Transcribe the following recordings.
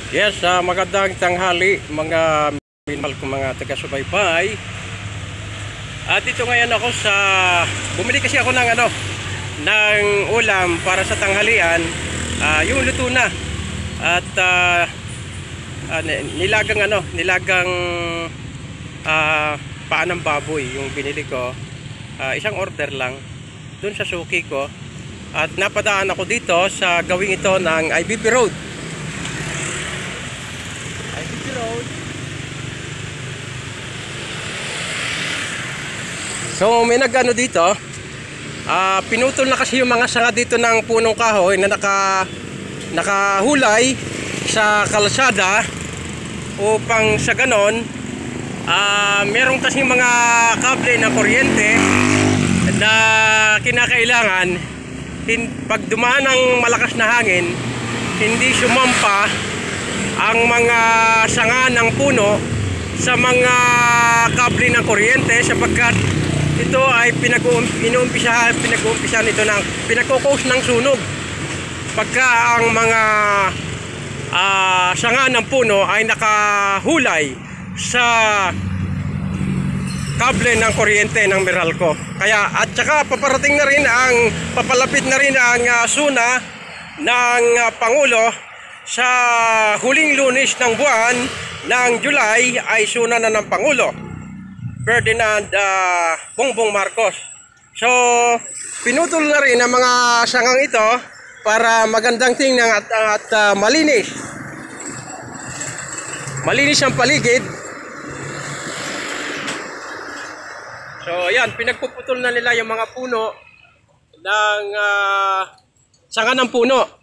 Yes, magandang tanghali mga minahal ko mga taga-subaybay. At dito ngayon ako sa bumili kasi ako ng ng ulam para sa tanghalian, yung luto na. At nilagang paa ng baboy yung binili ko. Isang order lang doon sa suki ko. At napadaan ako dito sa gawing ito ng IBP Road. So may nagano dito, pinutol na kasi yung mga sanga dito ng punong kahoy na nakahulay sa kalsada upang sa ganon meron kasi mga kable na kuryente na kinakailangan pag dumaan ng malakas na hangin hindi sumampa ang mga sanga ng puno sa mga kable ng kuryente, sapagkat ito ay pinag-uumpisa nito ng pinagkukos ng sunog pagka ang mga sanga ng puno ay nakahulay sa kable ng kuryente ng Meralco. Kaya at saka papalapit na rin ang suna ng Pangulo sa huling Lunes ng buwan ng July ay suna na ng Pangulo Ferdinand Bongbong Marcos. So pinutol na rin ang mga sangang ito para magandang tingnan at malinis ang paligid. So ayan, pinagpuputol na nila yung mga puno ng sanga ng puno.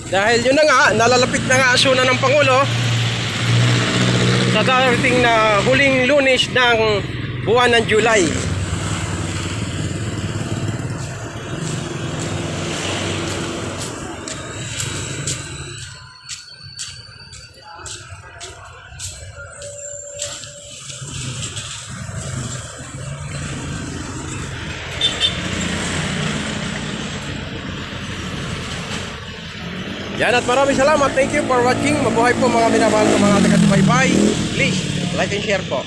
Dahil yun na nga, nalalapit na nga asuna ng Pangulo sa darating na huling Lunes ng buwan ng July. Yan, at maraming salamat. Thank you for watching. Mabuhay po mga minamahal ko mga taga-subaybay. Please, like and share po.